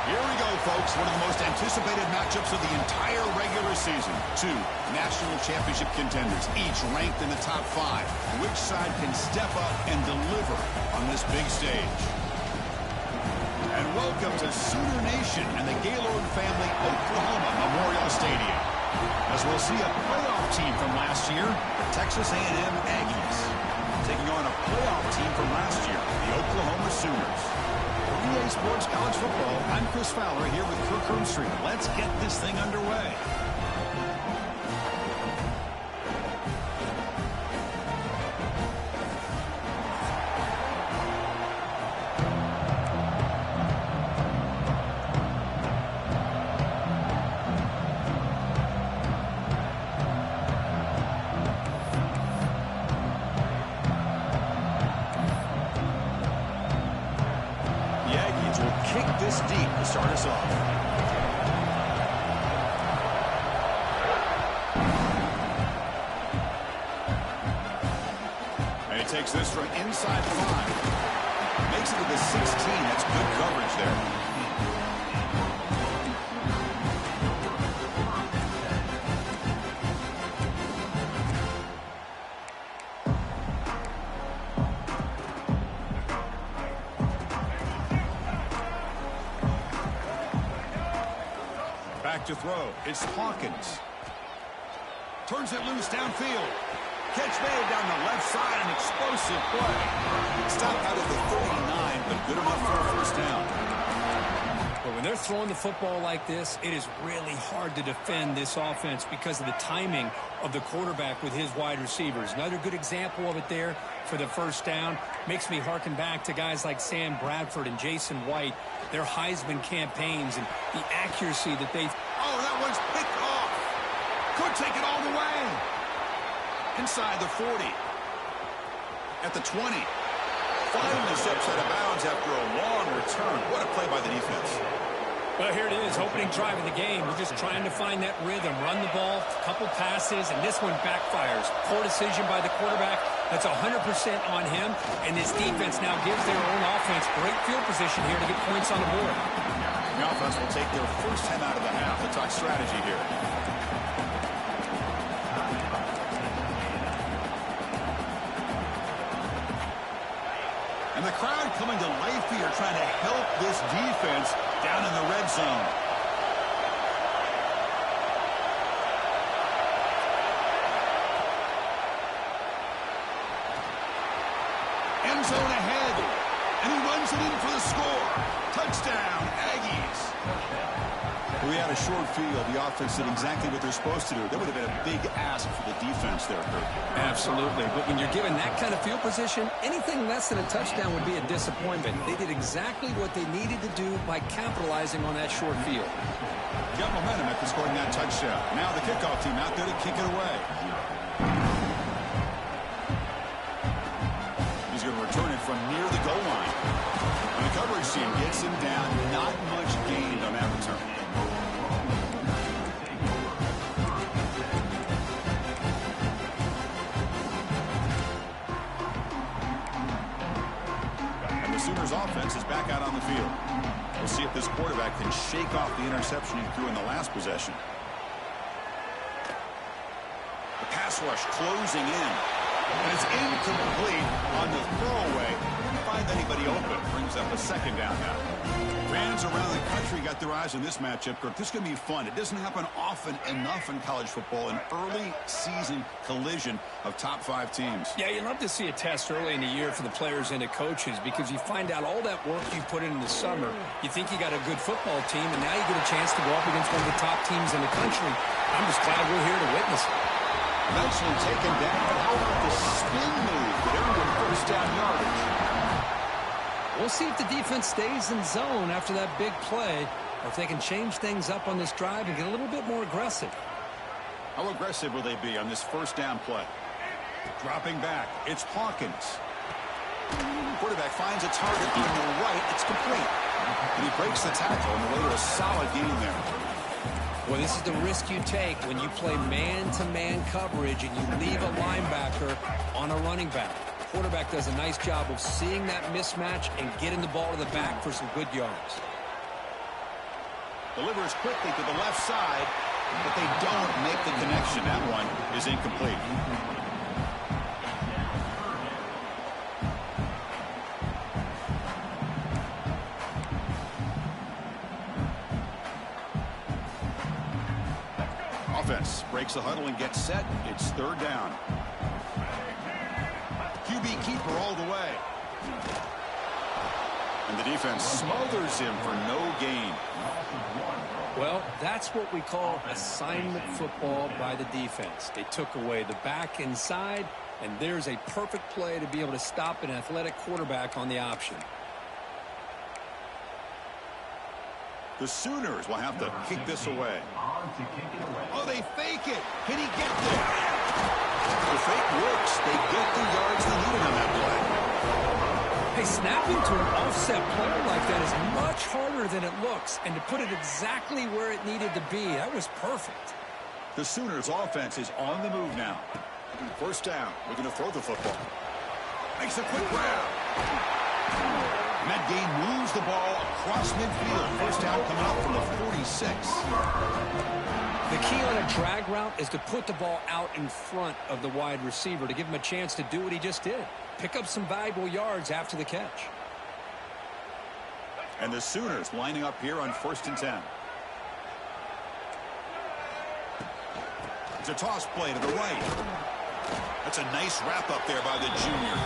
Here we go, folks. One of the most anticipated matchups of the entire regular season. Two national championship contenders, each ranked in the top 5. Which side can step up and deliver on this big stage? And welcome to Sooner Nation and the Gaylord Family Oklahoma Memorial Stadium, as we'll see a playoff team from last year, the Texas A&M Aggies, taking on a playoff team from last year, the Oklahoma Sooners. For EA Sports College Football, I'm Chris Fowler here with Kirk Hermstreet. Let's get this thing underway. This deep to start us off. And he takes this from inside 5. Makes it to the 16. That's good coverage there. Back to throw. It's Hawkins. Turns it loose downfield. Catch made down the left side. An explosive play. Stopped out of the 39, but good enough for a first down. But when they're throwing the football like this, it is really hard to defend this offense because of the timing of the quarterback with his wide receivers. Another good example of it there for the first down. Makes me harken back to guys like Sam Bradford and Jason White, their Heisman campaigns and the accuracy that they... Oh, that one's picked off. Could take it all the way. Inside the 40. At the 20. Finally steps out of bounds after a long return. What a play by the defense. Well, here it is, opening drive of the game. We're just trying to find that rhythm, run the ball, a couple passes, and this one backfires. Poor decision by the quarterback. That's 100% on him, and this defense now gives their own offense great field position here to get points on the board. The offense will take their first 10 out of the half. The talk strategy here. And the crowd coming to life here, trying to help this defense down in the red zone. End zone ahead, and he runs it in for the score. Touchdown, Aggies. We had a short field. The offense did exactly what they're supposed to do. That would have been a big ask for the defense there, Kirk. Absolutely. But when you're given that kind of field position, anything less than a touchdown would be a disappointment. They did exactly what they needed to do by capitalizing on that short field. Got momentum after scoring that touchdown. Now the kickoff team out there to kick it away. He's going to return it from near the goal line. And the coverage team gets him down. Not much gained on that return. Sooners offense is back out on the field. We'll see if this quarterback can shake off the interception he threw in the last possession. The pass rush closing in. And it's incomplete on the throwaway. Didn't find anybody open. Brings up a second down now. Fans around the country got their eyes on this matchup. This is going to be fun. It doesn't happen often enough in college football. An early season collision of top 5 teams. Yeah, you love to see a test early in the year for the players and the coaches because you find out all that work you put in the summer. You think you got a good football team, and now you get a chance to go up against one of the top teams in the country. I'm just glad we're here to witness it. Nicely taken down. How about the spin move that earned first down yardage? We'll see if the defense stays in zone after that big play, or if they can change things up on this drive and get a little bit more aggressive. How aggressive will they be on this first down play? Dropping back, it's Hawkins. Quarterback finds a target on the right. It's complete. And he breaks the tackle on the way to a solid gain there. Well, this is the risk you take when you play man-to-man coverage and you leave a linebacker on a running back. Quarterback does a nice job of seeing that mismatch and getting the ball to the back for some good yards. Delivers quickly to the left side, but they don't make the connection. That one is incomplete. Offense breaks the huddle and gets set. It's third down. QB keeper all the way. And the defense smothers him for no gain. Well, that's what we call assignment football by the defense. They took away the back inside, and there's a perfect play to be able to stop an athletic quarterback on the option. The Sooners will have to kick this away. Oh, they fake it. Can he get there? The fake works. They get the yards they needed on that play. Hey, snapping to an offset player like that is much harder than it looks. And to put it exactly where it needed to be, that was perfect. The Sooners offense is on the move now. First down. We're going to throw the football. Makes a quick grab. Matt Gay moves the ball across midfield. First down coming up from the 46. The key on a drag route is to put the ball out in front of the wide receiver to give him a chance to do what he just did. Pick up some valuable yards after the catch. And the Sooners lining up here on 1st and 10. It's a toss play to the right. That's a nice wrap up there by the junior.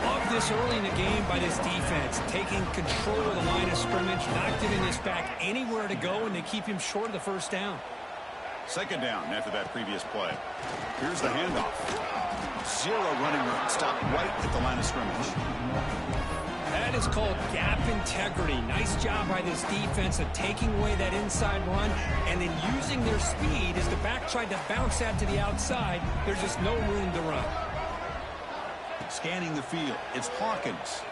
Love this early in the game by this defense, taking control of the line of scrimmage, not giving this back anywhere to go, and they keep him short of the first down. Second down after that previous play. Here's the handoff. Zero running room. Stop right at the line of scrimmage. That is called gap integrity. Nice job by this defense of taking away that inside run and then using their speed as the back tried to bounce that to the outside. There's just no room to run. Scanning the field. It's Hawkins.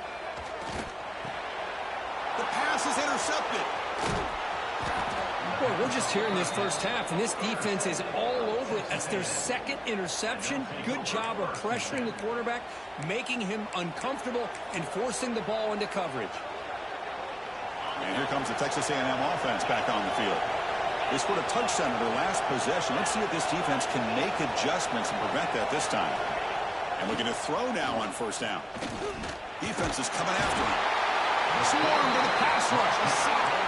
The pass is intercepted. Boy, we're just here in this first half, and this defense is all over it. That's their second interception. Good job of pressuring the quarterback, making him uncomfortable, and forcing the ball into coverage. And here comes the Texas A&M offense back on the field. They scored a touchdown in their last possession. Let's see if this defense can make adjustments and prevent that this time. And we're going to throw now on first down. Defense is coming after him. Swarm to the pass rush.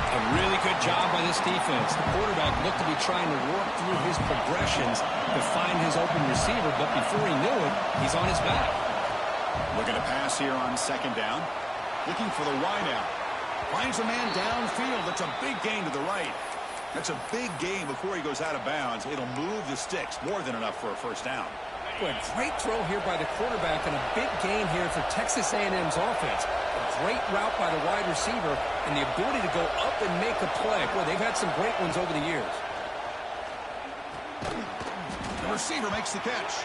A really good job by this defense. The quarterback looked to be trying to work through his progressions to find his open receiver, but before he knew it, he's on his back. We're going to pass here on second down. Looking for the wide out. Finds a man downfield. That's a big gain to the right. That's a big gain before he goes out of bounds. It'll move the sticks. More than enough for a first down. Boy, great throw here by the quarterback and a big gain here for Texas A&M's offense. A great route by the wide receiver and the ability to go up and make a play. Boy, they've had some great ones over the years. The receiver makes the catch.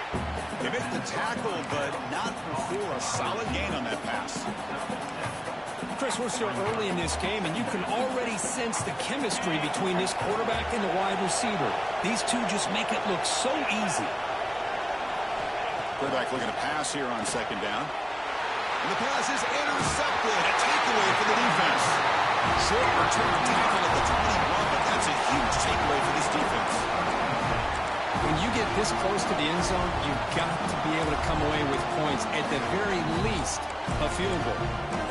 They make the tackle, but not before a solid gain on that pass. Chris, we're still early in this game, and you can already sense the chemistry between this quarterback and the wide receiver. These two just make it look so easy. Quarterback looking to pass here on second down. And the pass is intercepted. A takeaway for the defense. Short return tackle at the 21, but that's a huge takeaway for this defense. When you get this close to the end zone, you've got to be able to come away with points. At the very least, a field goal.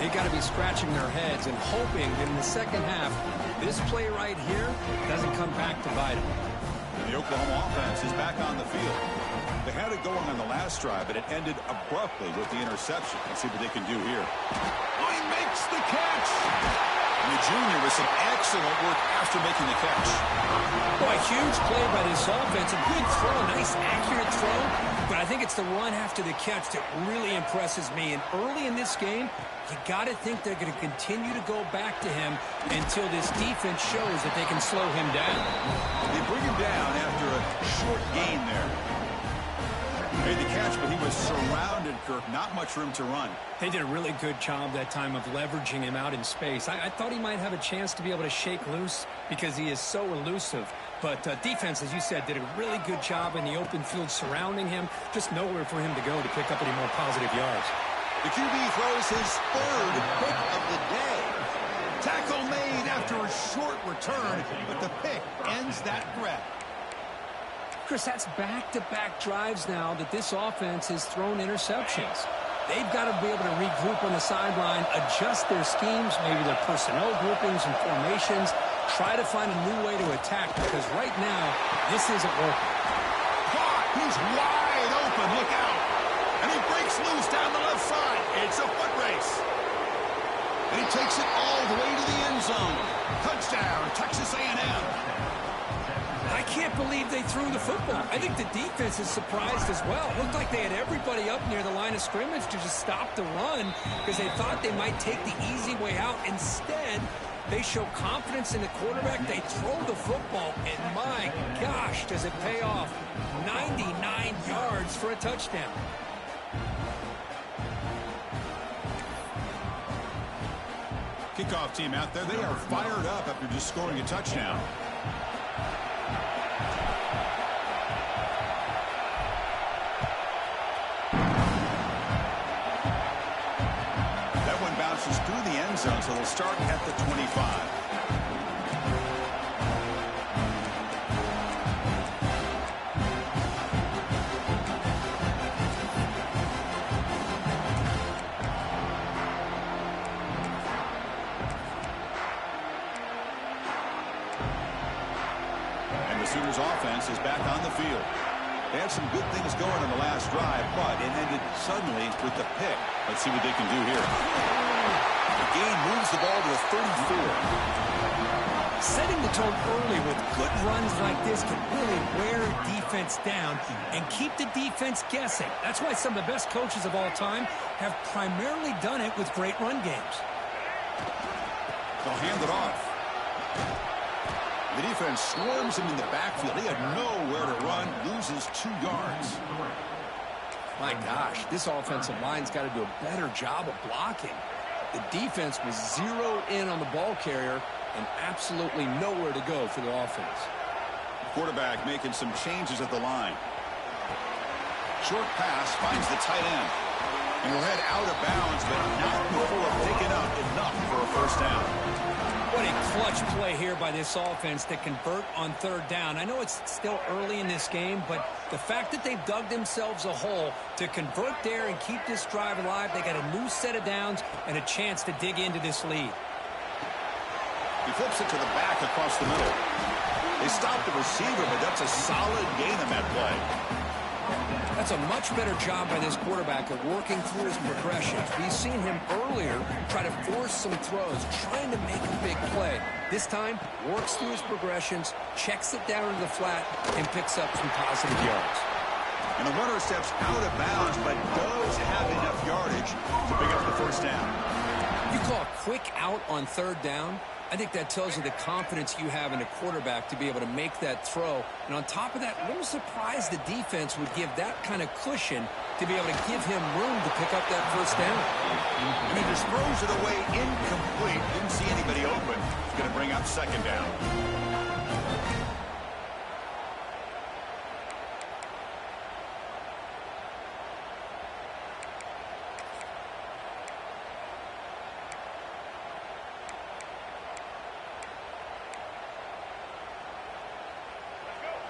They've got to be scratching their heads and hoping that in the second half, this play right here doesn't come back to bite them. The Oklahoma offense is back on the field. They had it going on the last drive, but it ended abruptly with the interception. Let's see what they can do here. Oh, he makes the catch! And the junior with some excellent work after making the catch. Boy, huge play by this offense. A good throw, a nice accurate throw. But I think it's the run after the catch that really impresses me. And early in this game, you got to think they're going to continue to go back to him until this defense shows that they can slow him down. They bring him down after a short gain there. Made the catch, but he was surrounded, Kirk. Not much room to run. They did a really good job that time of leveraging him out in space. I thought he might have a chance to be able to shake loose because he is so elusive. But defense, as you said, did a really good job in the open field surrounding him. Just nowhere for him to go to pick up any more positive yards. The QB throws his third pick of the day. Tackle made after a short return, but the pick ends that threat. Chris, that's back-to-back drives now that this offense has thrown interceptions. They've got to be able to regroup on the sideline, adjust their schemes, maybe their personnel groupings and formations, try to find a new way to attack, because right now, this isn't working. Caught! He's wide open. Look out! And he breaks loose down the left side. It's a foot race. And he takes it all the way to the end zone. Touchdown, Texas A&M. I can't believe they threw the football. I think the defense is surprised as well. It looked like they had everybody up near the line of scrimmage to just stop the run because they thought they might take the easy way out. Instead, they show confidence in the quarterback. They throw the football, and my gosh, does it pay off. 99 yards for a touchdown. Kickoff team out there, they are fired up after just scoring a touchdown. That one bounces through the end zone, so they'll start at the 25. Sooners offense is back on the field. They had some good things going on the last drive, but it ended suddenly with the pick. Let's see what they can do here. The gain moves the ball to the 34. Setting the tone early with good runs like this can really wear a defense down and keep the defense guessing. That's why some of the best coaches of all time have primarily done it with great run games. They'll hand it off. The defense swarms him in the backfield. He had nowhere to run, loses 2 yards. My gosh, this offensive line's got to do a better job of blocking. The defense was zeroed in on the ball carrier and absolutely nowhere to go for the offense. Quarterback making some changes at the line. Short pass finds the tight end. And we'll head out of bounds, but not before picking up enough for a first down. What a clutch play here by this offense to convert on third down. I know it's still early in this game, but the fact that they've dug themselves a hole to convert there and keep this drive alive, they got a new set of downs and a chance to dig into this lead. He flips it to the back across the middle. They stopped the receiver, but that's a solid gain on that play. That's a much better job by this quarterback of working through his progressions. We've seen him earlier try to force some throws, trying to make a big play. This time, works through his progressions, checks it down into the flat, and picks up some positive yards. And the runner steps out of bounds, but does have enough yardage to pick up the first down. You call a quick out on third down? I think that tells you the confidence you have in a quarterback to be able to make that throw. And on top of that, a little surprised the defense would give that kind of cushion to be able to give him room to pick up that first down. And he just throws it away incomplete. Didn't see anybody open. It's going to bring up second down.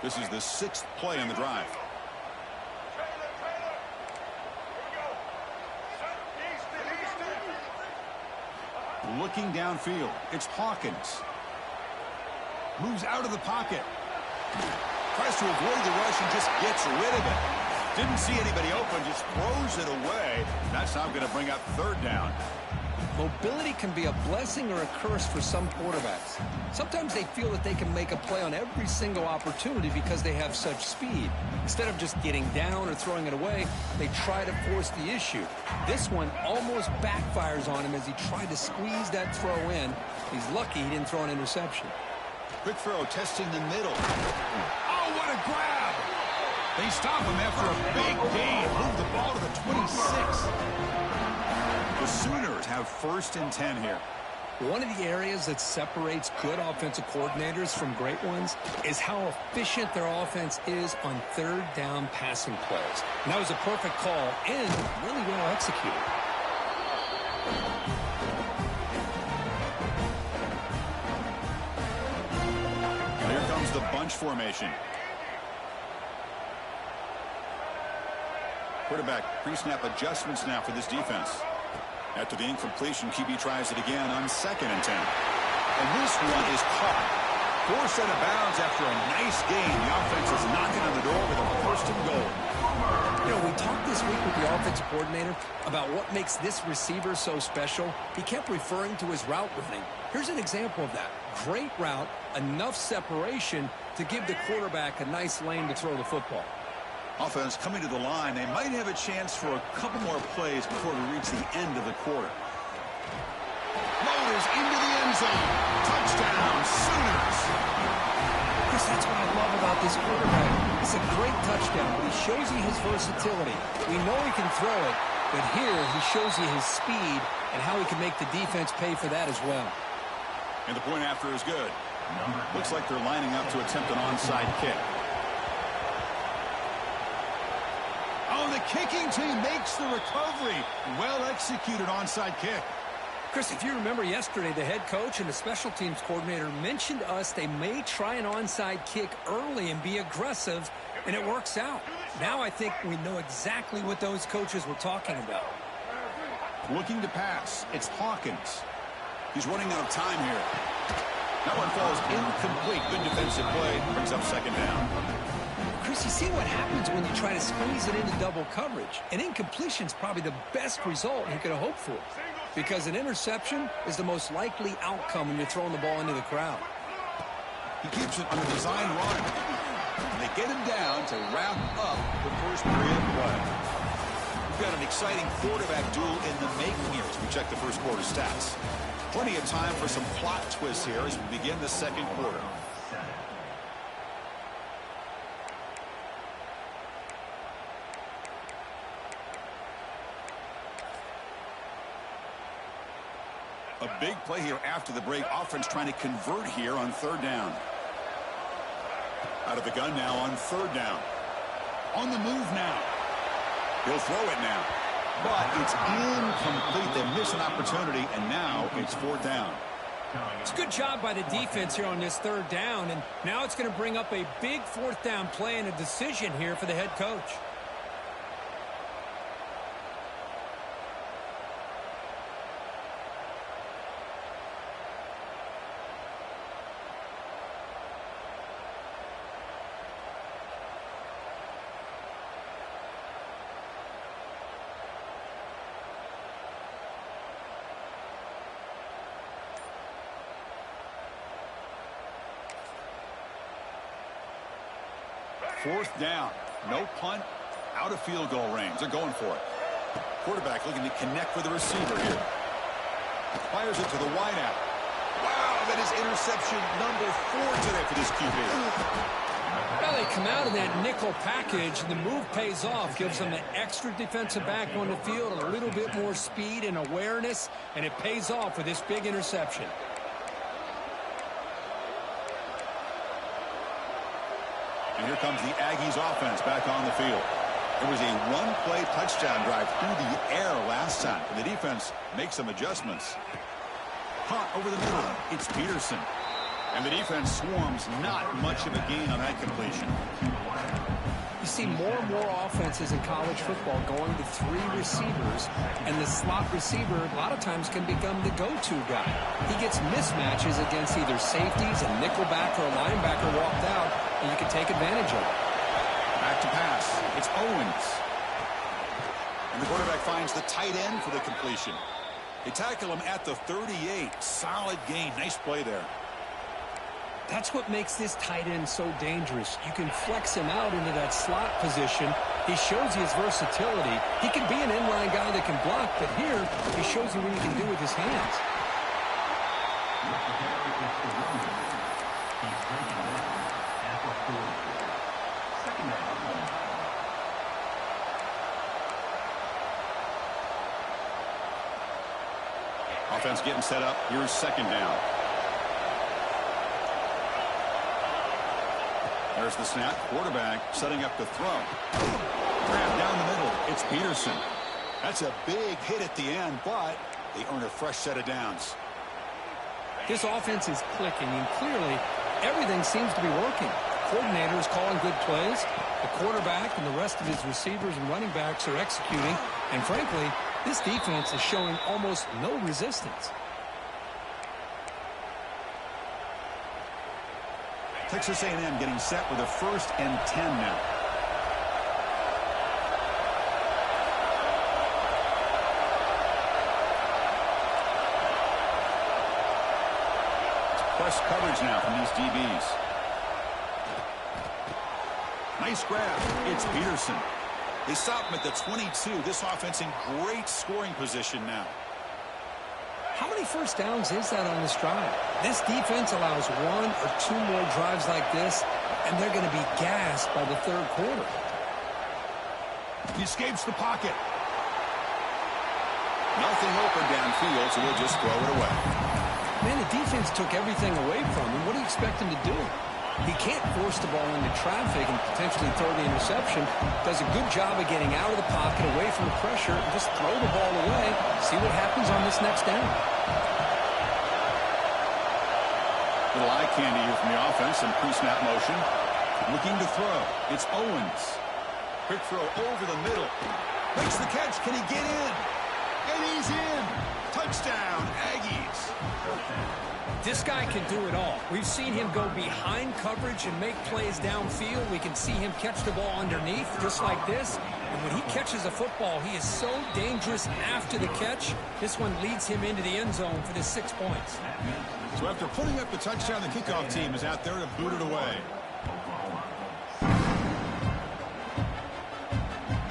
This is the 6th play on the drive. Looking downfield, it's Hawkins. Moves out of the pocket. Tries to avoid the rush and just gets rid of it. Didn't see anybody open, just throws it away. That's now going to bring up third down. Mobility can be a blessing or a curse for some quarterbacks. Sometimes they feel that they can make a play on every single opportunity because they have such speed. Instead of just getting down or throwing it away, they try to force the issue. This one almost backfires on him as he tried to squeeze that throw in. He's lucky he didn't throw an interception. Quick throw testing the middle. Oh, what a grab! They stop him after a big gain. Move the ball to the 26. The Sooners have 1st and 10 here. One of the areas that separates good offensive coordinators from great ones is how efficient their offense is on third down passing plays. And that was a perfect call and really well executed. the bunch formation. Quarterback pre-snap adjustments now for this defense. After the incompletion, QB tries it again on 2nd and 10. And this one is caught. Forced out of bounds after a nice game. The offense is knocking on the door with a 1st and goal. You know, we talked this week with the offensive coordinator about what makes this receiver so special. He kept referring to his route running. Here's an example of that. Great route, enough separation to give the quarterback a nice lane to throw the football. Offense coming to the line. They might have a chance for a couple more plays before we reach the end of the quarter. Motors into the end zone. Touchdown, Sooners. Chris, that's what I love about this quarterback. It's a great touchdown, but he shows you his versatility. We know he can throw it, but here he shows you his speed and how he can make the defense pay for that as well. And the point after is good. Looks like they're lining up to attempt an onside kick. Oh, the kicking team makes the recovery. Well executed onside kick. Chris, if you remember yesterday, the head coach and the special teams coordinator mentioned to us they may try an onside kick early and be aggressive, and it works out. Now I think we know exactly what those coaches were talking about. Looking to pass. It's Hawkins. He's running out of time here. That one falls incomplete. Good defensive play. Brings up 2nd down. Chris, you see what happens when you try to squeeze it into double coverage. An incompletion is probably the best result you could have hoped for, because an interception is the most likely outcome when you're throwing the ball into the crowd. He keeps it on a design run. And they get him down to wrap up the first period of play. We've got an exciting quarterback duel in the making here as we check the first quarter stats. Plenty of time for some plot twists here as we begin the 2nd quarter. A big play here after the break. Offense trying to convert here on 3rd down. Out of the gun now on 3rd down. On the move now. He'll throw it now. But it's incomplete. They miss an opportunity, and now it's 4th down. It's a good job by the defense here on this 3rd down, and now it's going to bring up a big 4th down play and a decision here for the head coach. Fourth down. No punt. Out of field goal range. They're going for it. Quarterback looking to connect with the receiver here. Fires it to the wideout. Wow, that is interception number 4 today for this QB. Well, they come out of that nickel package, and the move pays off. Gives them an extra defensive back on the field, a little bit more speed and awareness, and it pays off with this big interception. And here comes the Aggies offense back on the field. It was a one-play touchdown drive through the air last time. And the defense makes some adjustments. Punt over the middle. It's Peterson. And the defense swarms. Not much of a gain on that completion. You see more and more offenses in college football going to 3 receivers, and the slot receiver a lot of times can become the go-to guy. He gets mismatches against either safeties, a nickelback, or a linebacker walked out, and you can take advantage of it. Back to pass. It's Owens. And the quarterback finds the tight end for the completion. They tackle him at the 38. Solid gain. Nice play there. That's what makes this tight end so dangerous. You can flex him out into that slot position. He shows you his versatility. He can be an inline guy that can block, but here he shows you what he can do with his hands. Offense getting set up. Here's 2nd down. There's the snap. Quarterback setting up to throw. Grab down the middle. It's Peterson. That's a big hit at the end, but they earn a fresh set of downs. This offense is clicking, and clearly everything seems to be working. The coordinator is calling good plays. The quarterback and the rest of his receivers and running backs are executing. And frankly, this defense is showing almost no resistance. Texas A&M getting set with a 1st and 10 now. Press coverage now from these DBs. Nice grab. It's Peterson. They stop him at the 22. This offense in great scoring position now. How many first downs is that on this drive? This defense allows 1 or 2 more drives like this, and they're going to be gassed by the 3rd quarter. He escapes the pocket. Nothing open downfield, so we'll just throw it away. Man, the defense took everything away from him. What do you expect him to do? He can't force the ball into traffic and potentially throw the interception. Does a good job of getting out of the pocket, away from the pressure, and just throw the ball away. See what happens on this next down. Little eye candy here from the offense in pre-snap motion. Looking to throw. It's Owens. Quick throw over the middle. Makes the catch. Can he get in? And he's in. Touchdown, Aggies. This guy can do it all. We've seen him go behind coverage and make plays downfield. We can see him catch the ball underneath just like this. And when he catches a football, he is so dangerous after the catch. This one leads him into the end zone for the 6 points. So after putting up the touchdown, the kickoff team is out there to boot it away.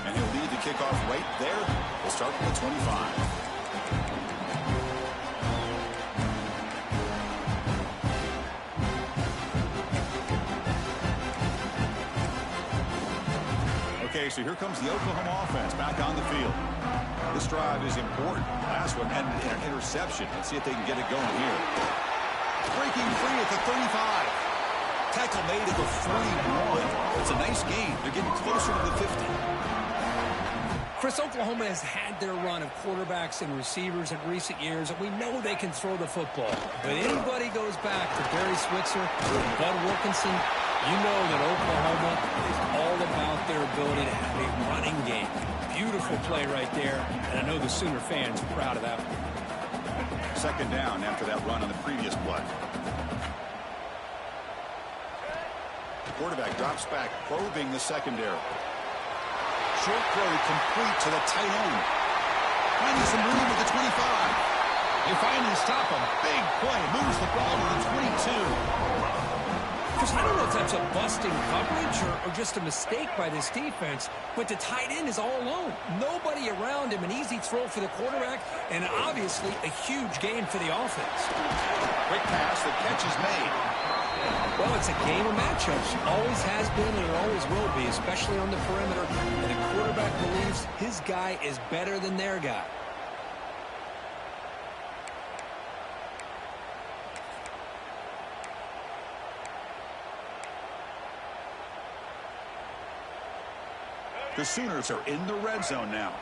And he'll lead the kickoff right there. We'll start from the 25. Okay, so here comes the Oklahoma offense back on the field. This drive is important. Last one ended in an interception. Let's see if they can get it going here. Breaking free at the 35. Tackle made at the 41. It's a nice gain. They're getting closer to the 50. Chris, Oklahoma has had their run of quarterbacks and receivers in recent years, and we know they can throw the football. But anybody goes back to Barry Switzer and Bud Wilkinson, you know that Oklahoma is all about their ability to have a running game. Beautiful play right there, and I know the Sooner fans are proud of that one. 2nd down after that run on the previous play. The quarterback drops back, probing the secondary. Short throw complete to the tight end. Finding some room at the 25. They finally stop him. Big play. Moves the ball to the 22. Because I don't know if that's a busting coverage or just a mistake by this defense, but the tight end is all alone. Nobody around him, an easy throw for the quarterback, and obviously a huge gain for the offense. Quick pass, the catch is made. Well, it's a game of matchups. Always has been and it always will be, especially on the perimeter. And the quarterback believes his guy is better than their guy. The Sooners are in the red zone now.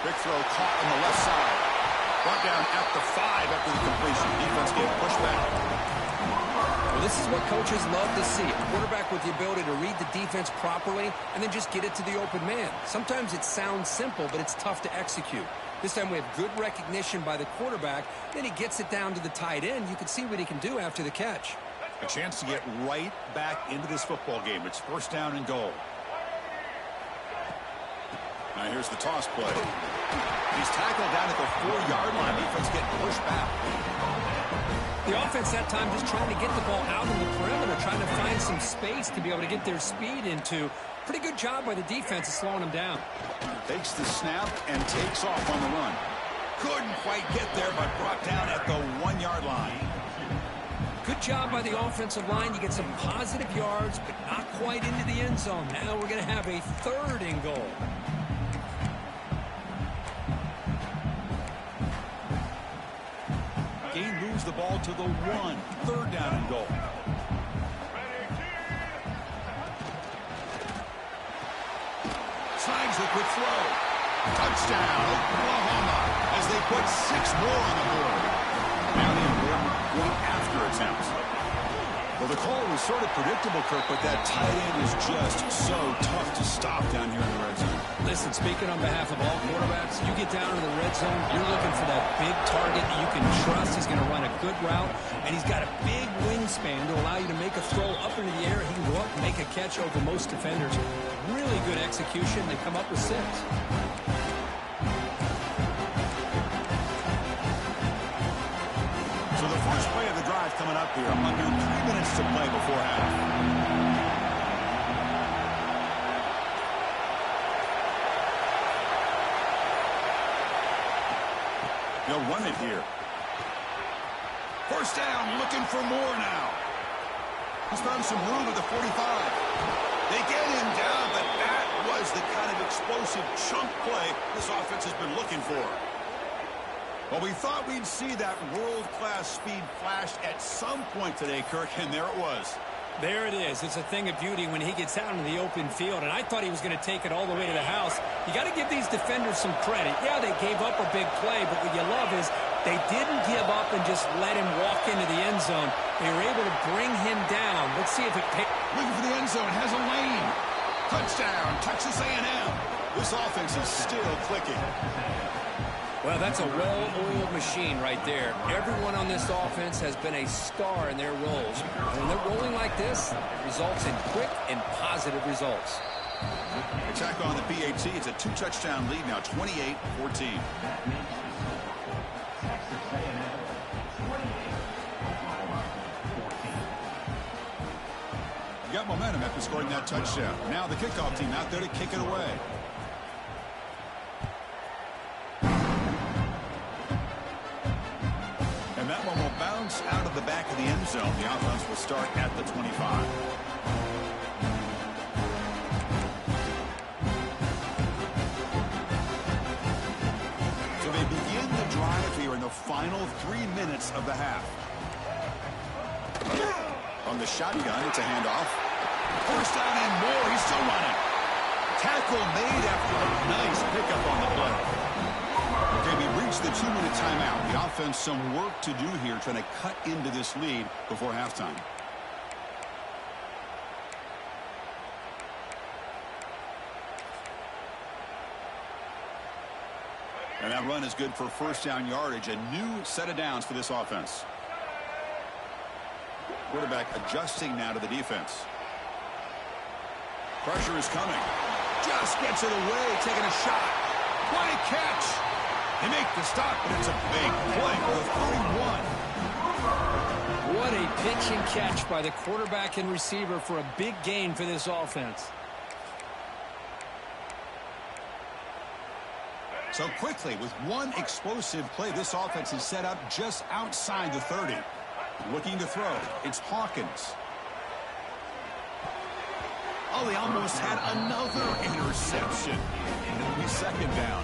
Big throw caught on the left side. Brought down at the 5 after the completion. Defense getting pushed back. Well, this is what coaches love to see. A quarterback with the ability to read the defense properly and then just get it to the open man. Sometimes it sounds simple, but it's tough to execute. This time we have good recognition by the quarterback. Then he gets it down to the tight end. You can see what he can do after the catch. A chance to get right back into this football game. It's 1st down and goal. Now here's the toss play. He's tackled down at the 4-yard line. Defense getting pushed back. The offense that time just trying to get the ball out on the perimeter, trying to find some space to be able to get their speed into. Pretty good job by the defense of slowing them down. Takes the snap and takes off on the run. Couldn't quite get there, but brought down at the 1-yard line. Good job by the offensive line. You get some positive yards, but not quite into the end zone. Now we're going to have a 3rd and goal. Gain moves the ball to the 1. 3rd down and goal. Slides the quick throw. Touchdown, Oklahoma, as they put 6 more on the board. Now the important going-after attempts. Well, the call was sort of predictable, Kirk, but that tight end is just so tough to stop down here in the red zone. Listen, speaking on behalf of all quarterbacks, you get down to the red zone, you're looking for that big target that you can trust. He's going to run a good route, and he's got a big wingspan to allow you to make a throw up into the air. He can go up and make a catch over most defenders. Really good execution. They come up with 6. So the first play of the drive coming up here. Under 3 minutes to play before half. They'll run it here. First down, looking for more now. He's found some room at the 45. They get him down, but that was the kind of explosive chunk play this offense has been looking for. Well, we thought we'd see that world-class speed flash at some point today, Kirk, and there it was. There it is. It's a thing of beauty when he gets out into the open field, and I thought he was going to take it all the way to the house. You got to give these defenders some credit. Yeah, they gave up a big play, but what you love is they didn't give up and just let him walk into the end zone. They were able to bring him down. Let's see if it pays. Looking for the end zone, has a lane. Touchdown, Texas A&M. This offense is still clicking. Well, that's a well-oiled machine right there. Everyone on this offense has been a star in their roles. When they're rolling like this, it results in quick and positive results. Attack on the PAT. It's a 2-touchdown lead now, 28-14. You got momentum after scoring that touchdown. Now the kickoff team out there to kick it away. And that one will bounce out of the back of the end zone. The offense will start at the 25. So they begin the drive here in the final 3 minutes of the half. On the shotgun, it's a handoff. First down and more. He's still running. Tackle made after a nice pickup on the play. Okay, we reached the 2-minute timeout. The offense some work to do here trying to cut into this lead before halftime. And that run is good for first down yardage. A new set of downs for this offense. Quarterback adjusting now to the defense. Pressure is coming. Just gets it away, taking a shot. What a catch. They make the stop, but it's a big play for the 31. What a pitch and catch by the quarterback and receiver for a big gain for this offense. So quickly, with one explosive play, this offense is set up just outside the 30. Looking to throw. It's Hawkins. Oh, they almost had another interception. It'll be second down.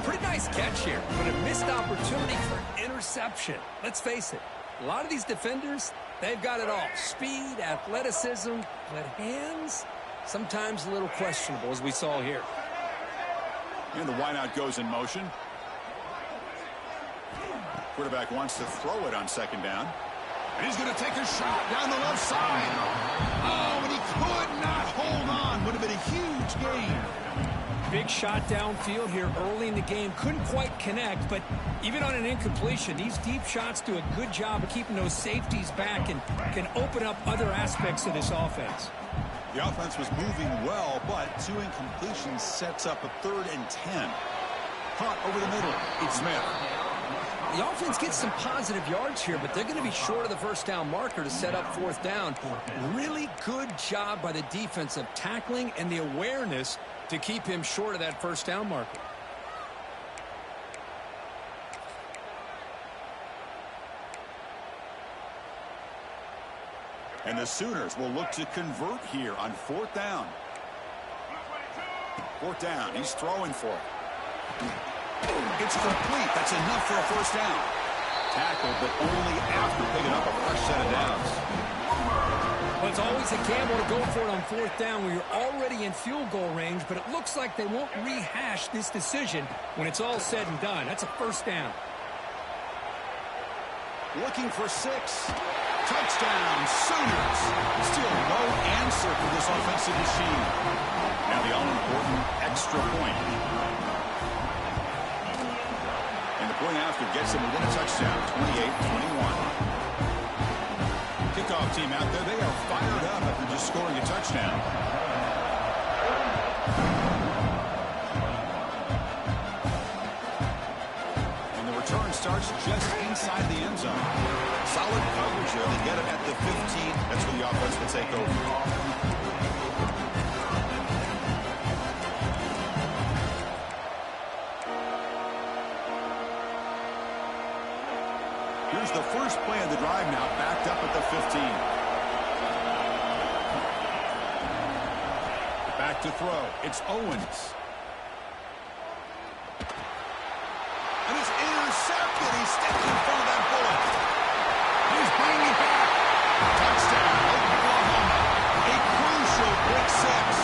Pretty nice catch here, but a missed opportunity for interception. Let's face it, a lot of these defenders, they've got it all. Speed, athleticism, but hands, sometimes a little questionable, as we saw here. And the wideout goes in motion. Quarterback wants to throw it on second down. And he's going to take a shot down the left side. Oh, and he could not hold on. Would have been a huge gain. Big shot downfield here early in the game. Couldn't quite connect, but even on an incompletion, these deep shots do a good job of keeping those safeties back and can open up other aspects of this offense. The offense was moving well, but 2 incompletions sets up a 3rd and 10. Caught over the middle. It's Smith. The offense gets some positive yards here, but they're going to be short of the first down marker to set up 4th down. Really good job by the defense of tackling and the awareness to keep him short of that first down marker. And the Sooners will look to convert here on 4th down. 4th down. He's throwing for it. It's complete. That's enough for a first down. Tackled, but only after picking up a fresh set of downs. Well, it's always a gamble to go for it on fourth down when you're already in field goal range, but it looks like they won't rehash this decision when it's all said and done. That's a first down. Looking for 6. Touchdown, Sooners. Still no answer for this offensive machine. Now the all-important extra point. And the point after gets them within a touchdown, 28-21. Kickoff team out there, they are fired up after just scoring a touchdown. And the return starts just inside the end zone. Solid coverage there. They get it at the 15. That's where the offense will take over. Here's the first play of the drive now, backed up at the 15. Back to throw. It's Owens. And it's intercepted. He stepped in front of that bullet. He's bringing it back. Touchdown, Oklahoma. A crucial pick 6.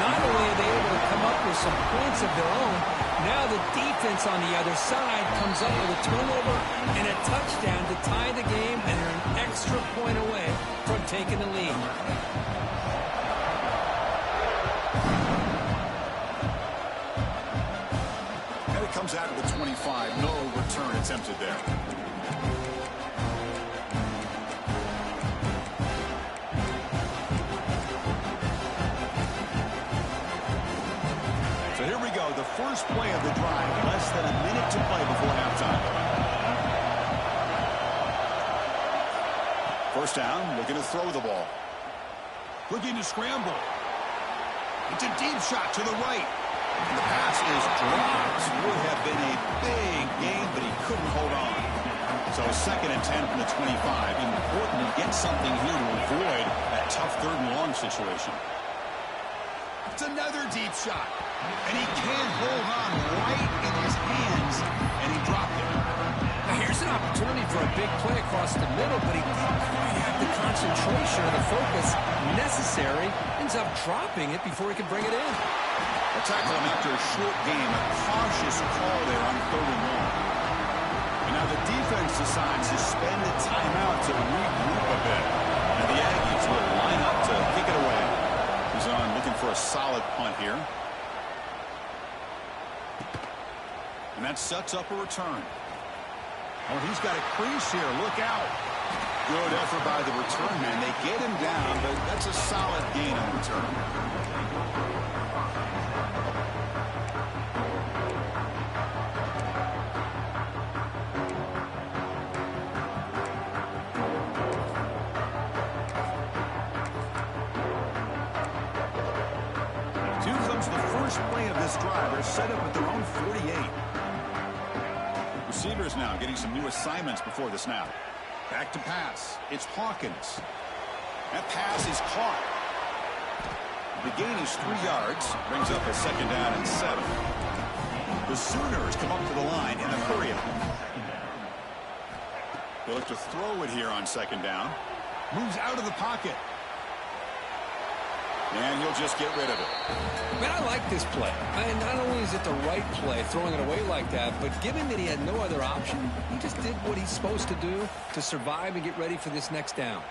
Not only are they able to come up with some points of their own, now the defense on the other side comes up with a turnover and a touchdown to tie the game, and they're an extra point away from taking the lead. And it comes out of the 25. No return attempted there. So here we go, the first play of the drive, less than a minute to play before halftime. First down, looking to throw the ball. Looking to scramble. It's a deep shot to the right. And the pass is dropped. Would have been a big game, but he couldn't hold on. So 2nd and 10 from the 25. Important to get something here to avoid that tough 3rd and long situation. It's another deep shot. And he can't hold on right in his hands. And he dropped it. Now here's an opportunity for a big play across the middle, but he didn't quite have the concentration or the focus necessary. Ends up dropping it before he can bring it in. A tackle him after a short game. A cautious call there on 3rd and long. And now the defense decides to spend a timeout to regroup a bit. And the Aggies will line up to kick it away. He's on looking for a solid punt here. And that sets up a return. Oh, he's got a crease here. Look out. Good effort by the return man. They get him down, but that's a solid gain on return. Play of this drive are set up at their own 48. Receivers now getting some new assignments before the snap. Back to pass. It's Hawkins. That pass is caught. The gain is 3 yards. Brings up a 2nd down and 7. The Sooners come up to the line in a hurry up. They look to throw it here on 2nd down. Moves out of the pocket. And he'll just get rid of it. Man, I like this play. Not only is it the right play, throwing it away like that, but given that he had no other option, he just did what he's supposed to do to survive and get ready for this next down.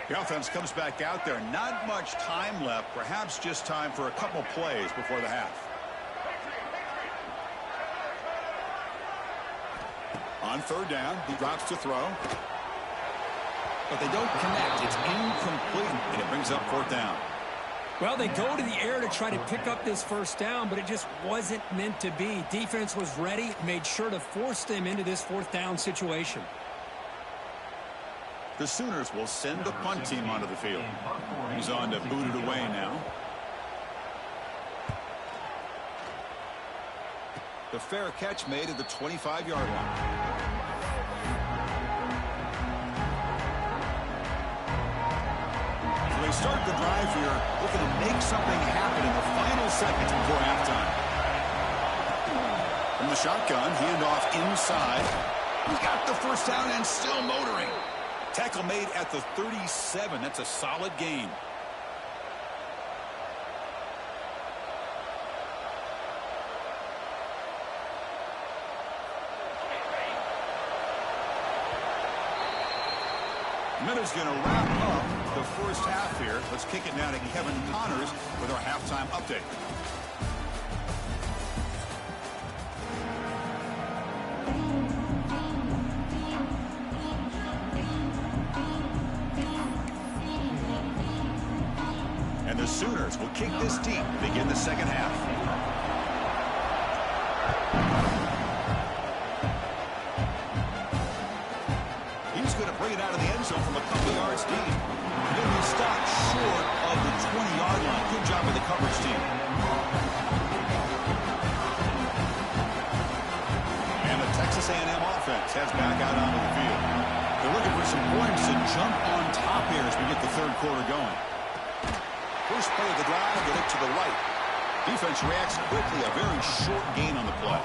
The offense comes back out there. Not much time left. Perhaps just time for a couple plays before the half. On 3rd down, he drops to throw. But they don't connect. It's incomplete, and it brings up 4th down. Well, they go to the air to try to pick up this first down, but it just wasn't meant to be. Defense was ready, made sure to force them into this 4th down situation. The Sooners will send the punt team onto the field. He's on to boot it away now. The fair catch made at the 25-yard line. So they start the drive here, looking to make something happen in the final seconds before halftime. From the shotgun, handoff inside. He's got the first down and still motoring. Tackle made at the 37. That's a solid gain. Minute's going to wrap up the first half here. Let's kick it now to Kevin Connors with our halftime update. And the Sooners will kick this deep to begin the second half. Bring it out of the end zone from a couple yards deep. He'll be stopped short of the 20-yard line. Good job by the coverage team. And the Texas A&M offense heads back out onto the field. They're looking for some points to jump on top here as we get the third quarter going. First play of the drive, they look to the right. Defense reacts quickly, a very short gain on the play.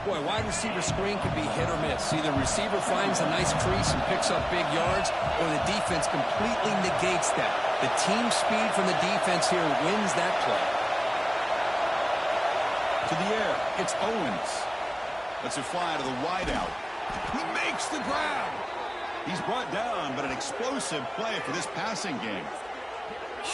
Boy, wide receiver screen can be hit or miss. Either receiver finds a nice crease and picks up big yards, or the defense completely negates that. The team speed from the defense here wins that play. To the air, it's Owens. Lets it fly to the wideout. He makes the grab. He's brought down, but an explosive play for this passing game.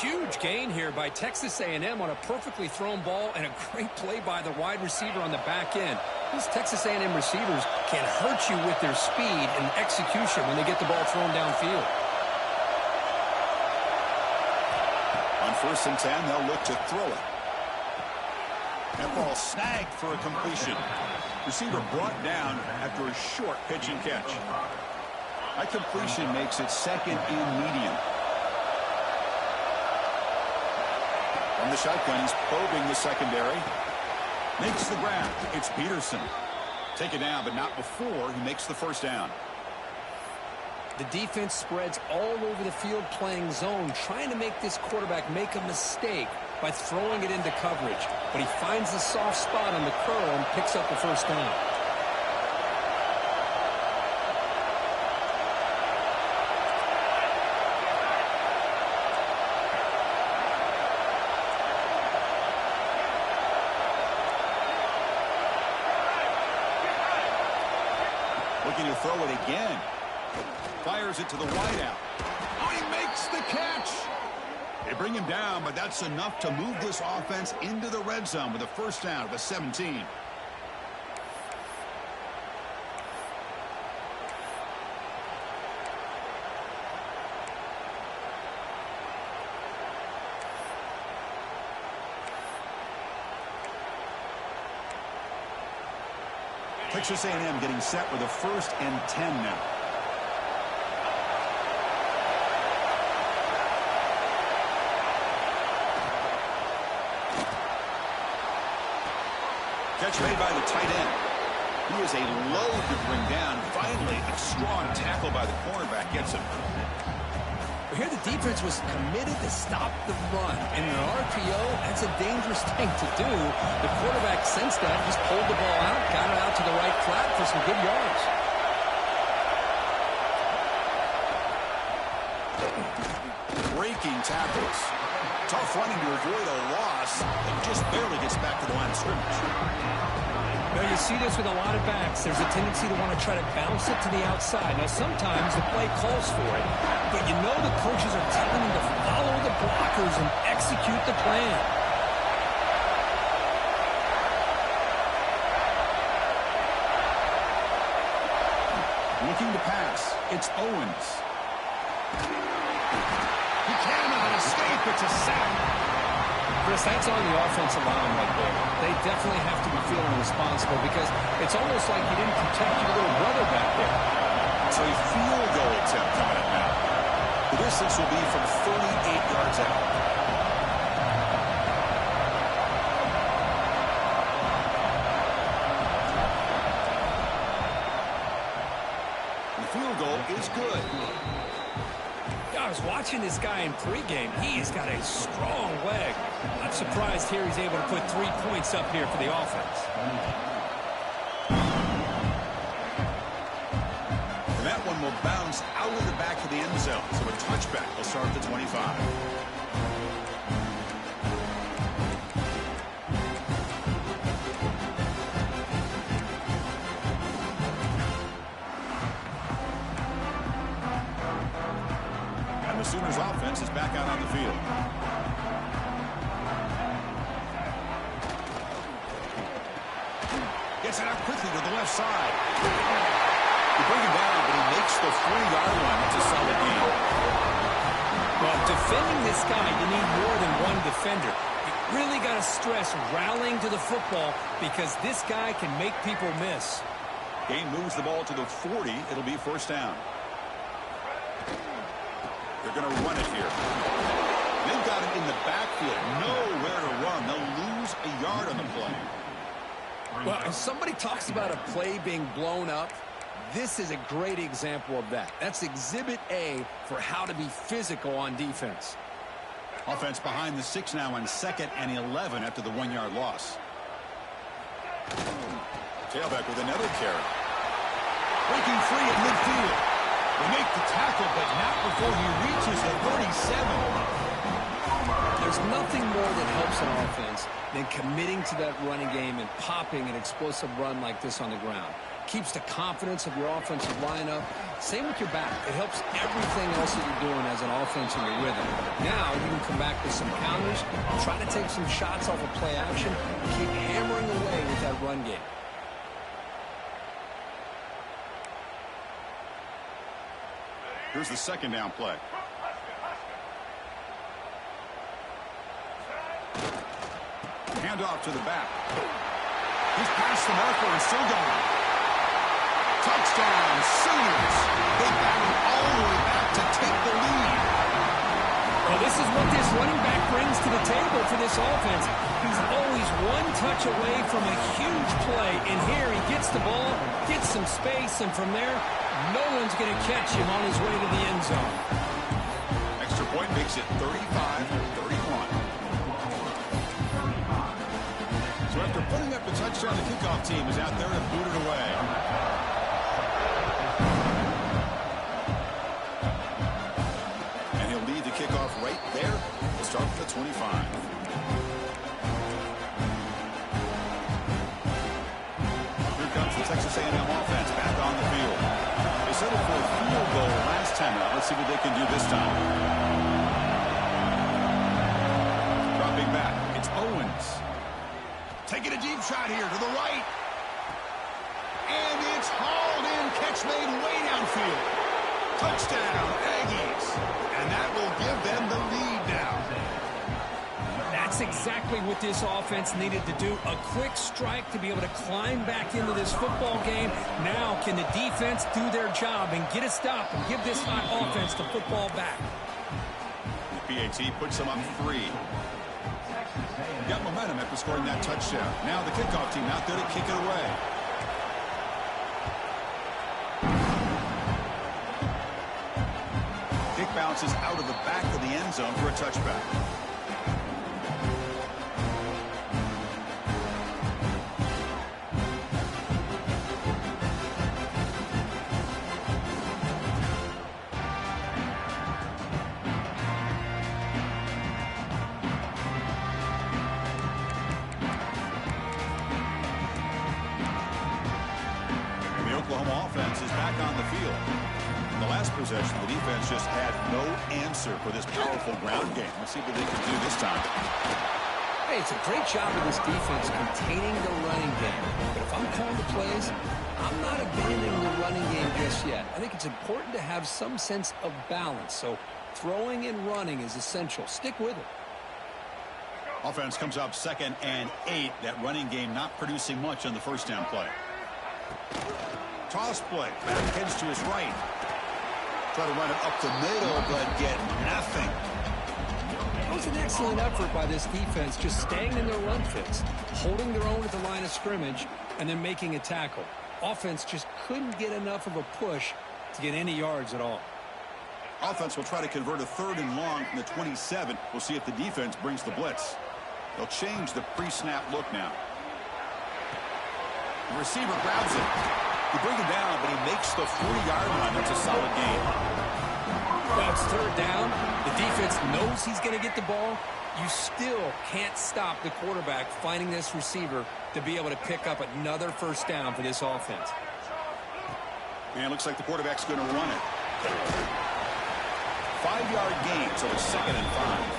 Huge gain here by Texas A&M on a perfectly thrown ball and a great play by the wide receiver on the back end. These Texas A&M receivers can hurt you with their speed and execution when they get the ball thrown downfield. On 1st and 10, they'll look to throw it. That ball snagged for a completion. Receiver brought down after a short pitch and catch. That completion makes it second and medium. From the shotgun, he's probing the secondary. Makes the grab. It's Peterson. Take it down, but not before he makes the first down. The defense spreads all over the field playing zone, trying to make this quarterback make a mistake by throwing it into coverage. But he finds the soft spot on the curl and picks up the first down. Looking to throw it again. Fires it to the wideout. Oh, he makes the catch. They bring him down, but that's enough to move this offense into the red zone with a first down at the 17. Texas A&M getting set with a 1st and 10 now. Catch made by the tight end. He is a load to bring down. Finally, a strong tackle by the cornerback gets him. Here the defense was committed to stop the run. And in an RPO, that's a dangerous thing to do. The quarterback sensed that, just pulled the ball out, got it out to the right flat for some good yards. Breaking tackles. Tough running to avoid a loss. And just barely gets back to the line of scrimmage. Now, you see this with a lot of backs. There's a tendency to want to try to bounce it to the outside. Now, sometimes the play calls for it, but you know the coaches are telling them to follow the blockers and execute the plan. Looking to pass. It's Owens. He cannot escape. It's a sack. Chris, that's on the offensive line right there. They definitely have to be feeling responsible because it's almost like you didn't protect your little brother back there. So a field goal attempt coming up now. The distance will be from 38 yards out. The field goal is good. I was watching this guy in pregame. He's got a strong leg. I'm surprised here he's able to put 3 points up here for the offense. And that one will bounce out of the back of the end zone. So a touchback will start at the 25. The Sooners offense is back out on the field. Gets it out quickly to the left side. You bring him down, but he makes the 40-yard line. It's a solid game. Well, defending this guy, you need more than one defender. You really got to stress rallying to the football because this guy can make people miss. Game moves the ball to the 40. It'll be first down. They're going to run it here. They've got it in the backfield. Nowhere to run. They'll lose a yard on the play. Well, if somebody talks about a play being blown up, this is a great example of that. That's exhibit A for how to be physical on defense. Offense behind the 6 now on 2nd and 11 after the 1-yard loss. Tailback with another carry. Breaking free at midfield. They make the tackle, but not before he reaches the 37. There's nothing more that helps an offense than committing to that running game and popping an explosive run like this on the ground. Keeps the confidence of your offensive lineup. Same with your back. It helps everything else that you're doing as an offense in your rhythm. Now you can come back with some counters, try to take some shots off of play action, and keep hammering away with that run game. Here's the 2nd down play. Handoff to the back. He's past the marker and still going. Touchdown, Sooners. They back all the way back to take the lead. Well, this is what this running back brings to the table for this offense. He's always one touch away from a huge play. And here he gets the ball, gets some space, and from there, no one's going to catch him on his way to the end zone. Extra point makes it 35-31. So after putting up the touchdown, the kickoff team is out there to boot it away. And he'll lead the kickoff right there. We'll start with the 25. Here comes the Texas A&M offense back on the field. They settled for a field goal last time out. Let's see what they can do this time. Dropping back, it's Owens. Taking a deep shot here to the right. And it's hauled in. Catch made way downfield. Touchdown, Aggies. And that will give them the lead now. That's exactly what this offense needed to do. A quick strike to be able to climb back into this football game. Now can the defense do their job and get a stop and give this hot offense the football back? The PAT puts them up 3. Got momentum after scoring that touchdown. Now the kickoff team out there to kick it away. Kick bounces out of the back of the end zone for a touchback. Oklahoma offense is back on the field. In the last possession, the defense just had no answer for this powerful ground game. Let's see what they can do this time. Hey, it's a great job of this defense containing the running game. But if I'm calling the plays, I'm not abandoning the running game just yet. I think it's important to have some sense of balance. So throwing and running is essential. Stick with it. Offense comes up 2nd and 8. That running game not producing much on the first down play. Toss play. Back heads to his right. Try to run it up the middle, but get nothing. That was an excellent effort by this defense, just staying in their run fits, holding their own at the line of scrimmage, and then making a tackle. Offense just couldn't get enough of a push to get any yards at all. offense will try to convert a 3rd and long from the 27. We'll see if the defense brings the blitz. They'll change the pre-snap look now. The receiver grabs it. He brings it down, but he makes the 40-yard line. That's a solid gain. Well, it's 3rd down. The defense knows he's going to get the ball. You still can't stop the quarterback finding this receiver to be able to pick up another 1st down for this offense. And it looks like the quarterback's going to run it. 5-yard gain, so it's 2nd and 5.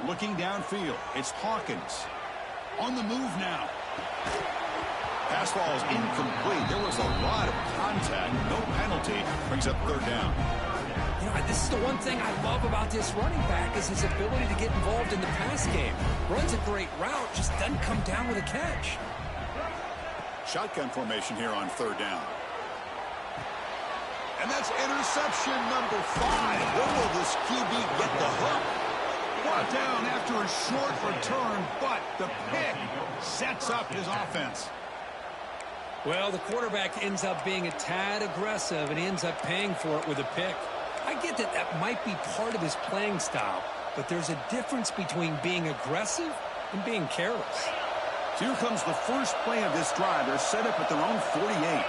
Looking downfield, it's Hawkins. On the move now. Pass ball is incomplete. There was a lot of contact. No penalty. Brings up 3rd down. You know, this is the one thing I love about this running back is his ability to get involved in the pass game. Runs a great route, just doesn't come down with a catch. Shotgun formation here on 3rd down. And that's interception number 5. Where will this QB get the hook? Brought down after a short return, but the pick sets up his offense. Well, the quarterback ends up being a tad aggressive, and he ends up paying for it with a pick. I get that that might be part of his playing style, but there's a difference between being aggressive and being careless. Here comes the first play of this drive. They're set up at their own 48.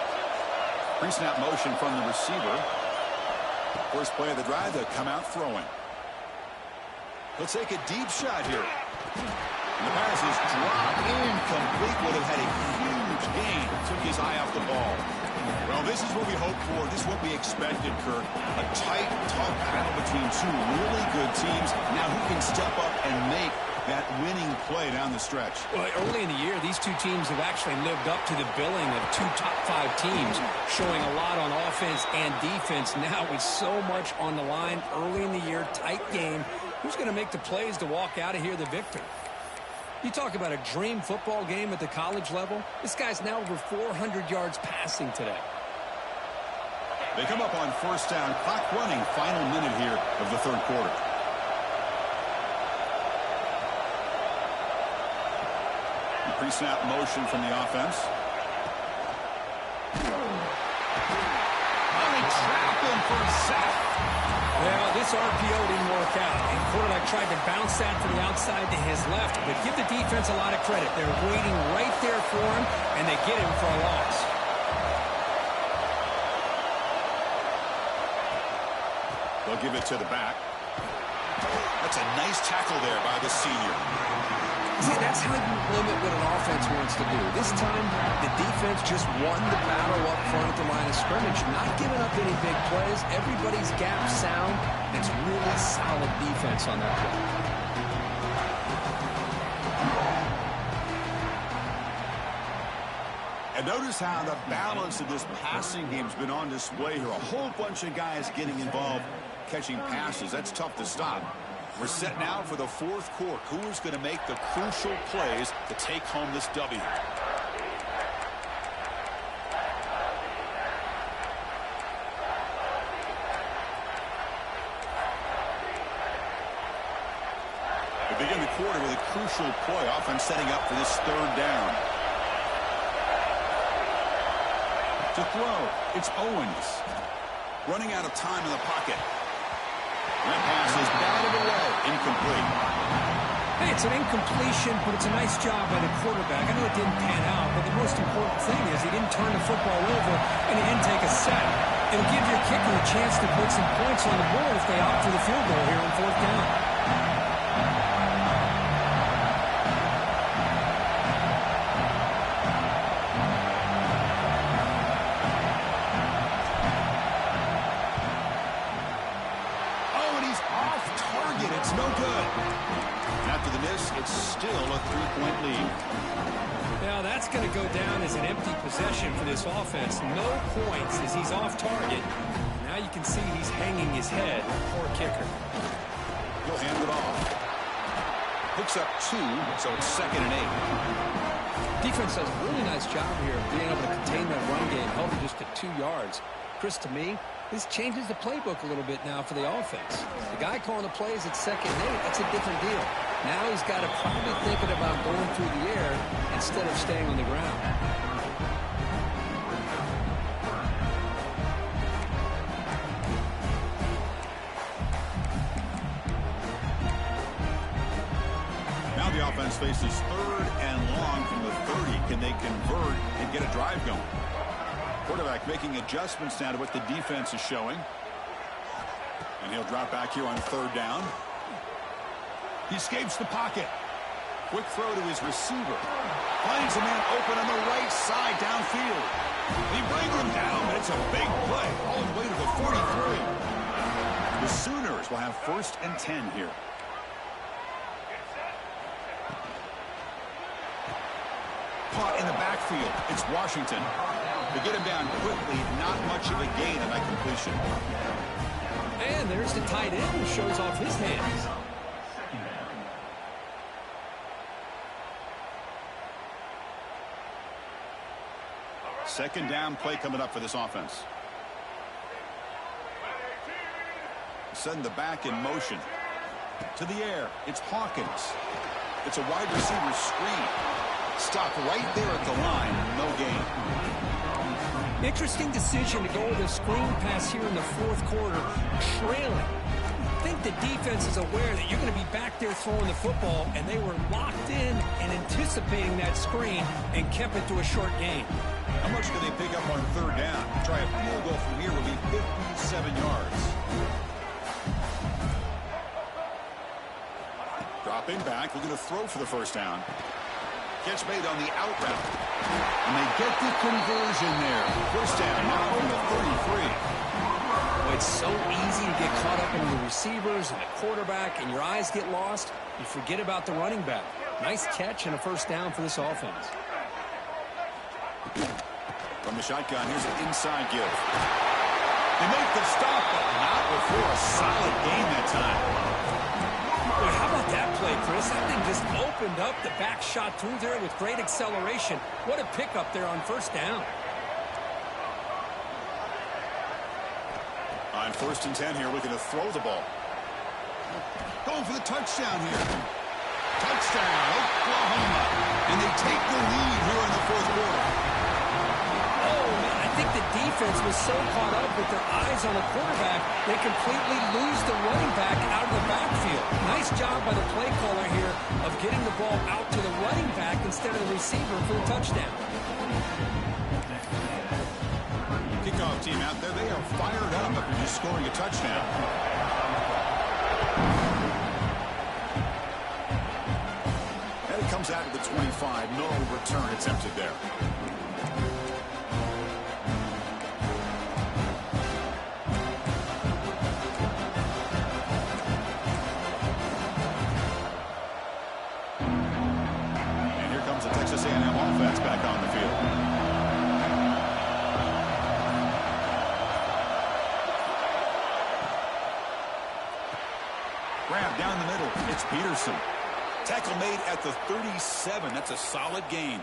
Pre-snap motion from the receiver. First play of the drive, they'll come out throwing. He'll take a deep shot here. And the pass is dropped incomplete. Would have had a huge gain. Took his eye off the ball. Well, this is what we hoped for. This is what we expected, Kirk. A tight, tough battle between 2 really good teams. Now who can step up and make that winning play down the stretch? Well, early in the year, these 2 teams have actually lived up to the billing of 2 top 5 teams, showing a lot on offense and defense. Now with so much on the line early in the year, tight game. Who's going to make the plays to walk out of here the victor? You talk about a dream football game at the college level. This guy's now over 400 yards passing today. They come up on 1st down. Clock running. Final minute here of the 3rd quarter. Pre-snap motion from the offense. Oh, they trap him for a sack. Well, this RPO didn't work out. And quarterback tried to bounce that from the outside to his left, but give the defense a lot of credit. They're waiting right there for him, and they get him for a loss. They'll give it to the back. That's a nice tackle there by the senior. See, that's how you limit what an offense wants to do. This time, the defense just won the battle up front at the line of scrimmage, not giving up any big plays. Everybody's gap sound. It's really solid defense on that play. And notice how the balance of this passing game has been on display here. A whole bunch of guys getting involved, catching passes. That's tough to stop. We're set now for the 4th quarter. Who is going to make the crucial plays to take home this W? We begin the quarter with a crucial play. Offense setting up for this 3rd down. To throw, it's Owens. Running out of time in the pocket. That pass is batted away. Incomplete. Hey, it's an incompletion, but it's a nice job by the quarterback. I know it didn't pan out, but the most important thing is he didn't turn the football over and he didn't take a sack. It'll give your kicker a chance to put some points on the board if they opt for the field goal here on 4th down. Going to go down as an empty possession for this offense. No points as he's off target. Now you can see he's hanging his head. Poor kicker. He'll hand it off. Picks up 2, so it's 2nd and 8. Defense does a really nice job here of being able to contain that run game, held it just to 2 yards. Chris, to me, this changes the playbook a little bit now for the offense. The guy calling the plays at 2nd and 8, that's a different deal. Now he's got to probably thinking about going through the air instead of staying on the ground. Now the offense faces 3rd and long from the 30. Can they convert and get a drive going? Quarterback making adjustments now to what the defense is showing. And he'll drop back here on 3rd down. He escapes the pocket. Quick throw to his receiver. Finds a man open on the right side downfield. He brings him down, but it's a big play all the way to the 43. The Sooners will have 1st and 10 here. Caught in the backfield. It's Washington. They get him down quickly. Not much of a gain on that completion. And there's the tight end who shows off his hands. Second down play coming up for this offense. Send the back in motion. To the air. It's Hawkins. It's a wide receiver screen. Stopped right there at the line. No gain. Interesting decision to go with a screen pass here in the 4th quarter, trailing. I think the defense is aware that you're going to be back there throwing the football, and they were locked in and anticipating that screen and kept it to a short gain. How much can they pick up on 3rd down? Try a field goal from here will be 57 yards. Dropping back, looking to throw for the 1st down. Catch made on the out route. And they get the conversion there. 1st down now from the 33. Well, it's so easy to get caught up in the receivers and the quarterback, and your eyes get lost. You forget about the running back. Nice catch and a 1st down for this offense. From the shotgun, here's an inside give. They make the stop, but not before a solid gain that time. Boy, how about that play, Chris? That thing just opened up. The back shot through there with great acceleration. What a pickup there on 1st down. On 1st and 10 here, looking to throw the ball. Going for the touchdown here. Touchdown, Oklahoma. And they take the lead here in the 4th quarter. Oh, man, I think the defense was so caught up with their eyes on the quarterback, they completely lose the running back out of the backfield. Nice job by the play caller here of getting the ball out to the running back instead of the receiver for the touchdown. Kickoff team out there, they are fired up after just scoring a touchdown. And it comes out of the 25. No return attempted there. And here comes the Texas A&M offense back on the field. Grab down the middle. It's Peterson. Tackle made at the 37. That's a solid gain.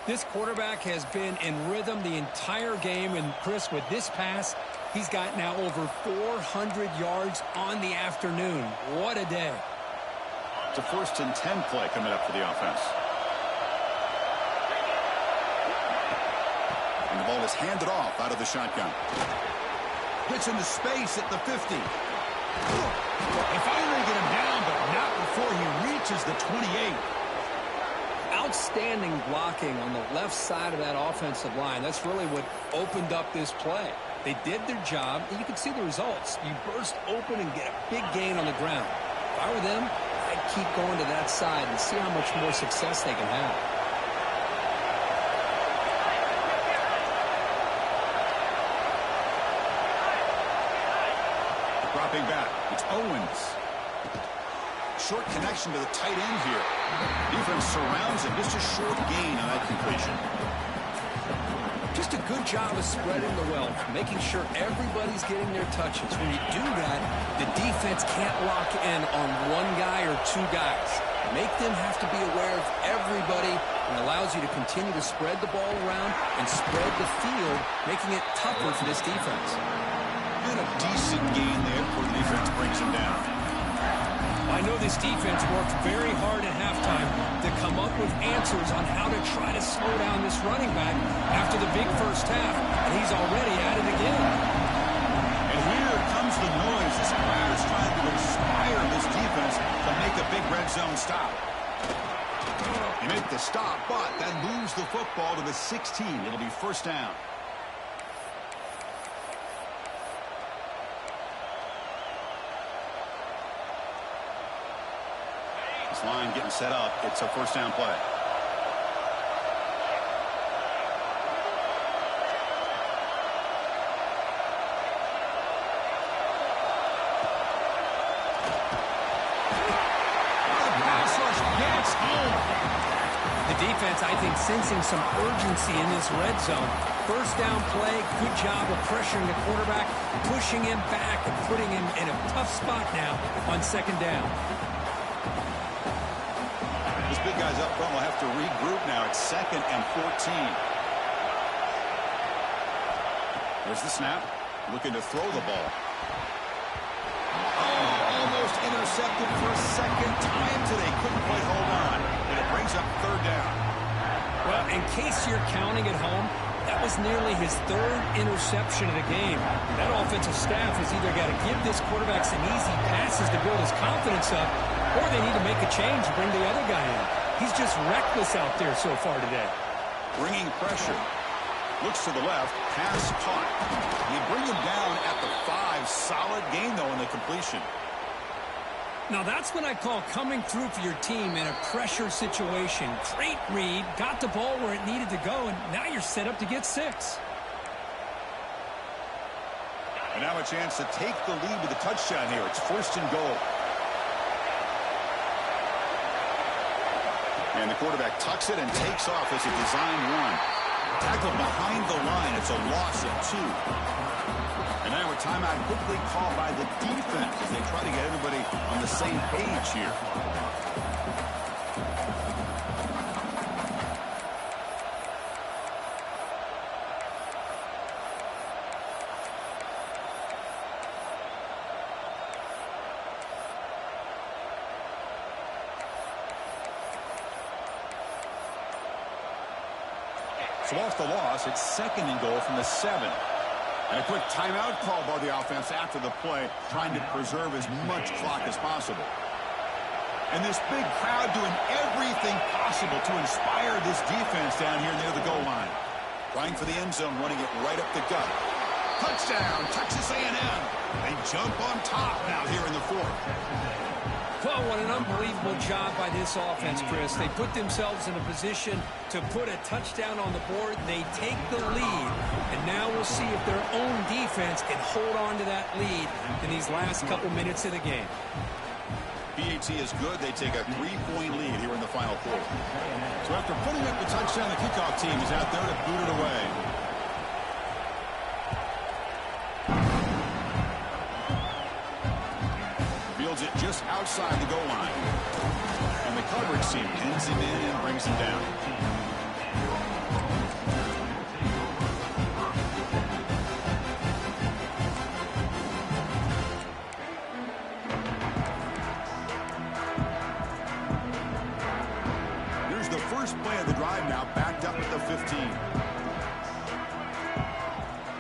This quarterback has been in rhythm the entire game, and Chris, with this pass, he's got now over 400 yards on the afternoon. What a day. It's a 1st and 10 play coming up for the offense. And the ball is handed off out of the shotgun. Gets into space at the 50. They finally get him down, but not before he reaches the 28. Outstanding blocking on the left side of that offensive line. That's really what opened up this play. They did their job, and you can see the results. You burst open and get a big gain on the ground. If I were them, I'd keep going to that side and see how much more success they can have. Dropping back, it's Owens. Short connection to the tight end here. Defense surrounds him. Just a short gain on that completion. Just a good job of spreading the wealth, making sure everybody's getting their touches. When you do that, the defense can't lock in on one guy or two guys. Make them have to be aware of everybody, and allows you to continue to spread the ball around and spread the field, making it tougher for this defense. And a decent gain there before the defense brings him down. I know this defense worked very hard at halftime to come up with answers on how to try to slow down this running back after the big first half, and he's already at it again. And here comes the noise. This crowd is trying to inspire this defense to make a big red zone stop. You make the stop, but that moves the football to the 16. It'll be first down. This line getting set up. It's a first down play. The defense, I think, sensing some urgency in this red zone. First down play, good job of pressuring the quarterback, pushing him back and putting him in a tough spot now on second down. This big guy's up front will have to regroup now. It's 2nd and 14. There's the snap. Looking to throw the ball. Oh, almost intercepted for a second time today. Couldn't quite hold on. And it brings up third down. Well, in case you're counting at home, that was nearly his 3rd interception of the game. That offensive staff has either got to give this quarterback some easy passes to build his confidence up, or they need to make a change and bring the other guy in. He's just reckless out there so far today. Bringing pressure. Looks to the left. Pass caught. You bring him down at the 5. Solid gain, though, in the completion. Now, that's what I call coming through for your team in a pressure situation. Great read. Got the ball where it needed to go, and now you're set up to get 6. And now a chance to take the lead with a touchdown here. It's first and goal. And the quarterback tucks it and takes off as a design run. Tackled behind the line. It's a loss of 2. And now a timeout quickly called by the defense as they try to get everybody on the same page here. So off the loss, it's 2nd and goal from the 7. And a quick timeout call by the offense after the play, trying to preserve as much clock as possible. And this big crowd doing everything possible to inspire this defense down here near the goal line. Trying for the end zone, running it right up the gut. Touchdown, Texas A&M. They jump on top now here in the 4th. Well, what an unbelievable job by this offense, Chris. They put themselves in a position to put a touchdown on the board. They take the lead, and now we'll see if their own defense can hold on to that lead in these last couple minutes of the game. BAT is good. They take a 3-point lead here in the final quarter. So after putting up the touchdown, the kickoff team is out there to boot it away. Fields it just outside the goal line. And the coverage team pins him in and brings him down. Here's the first play of the drive now, backed up at the 15.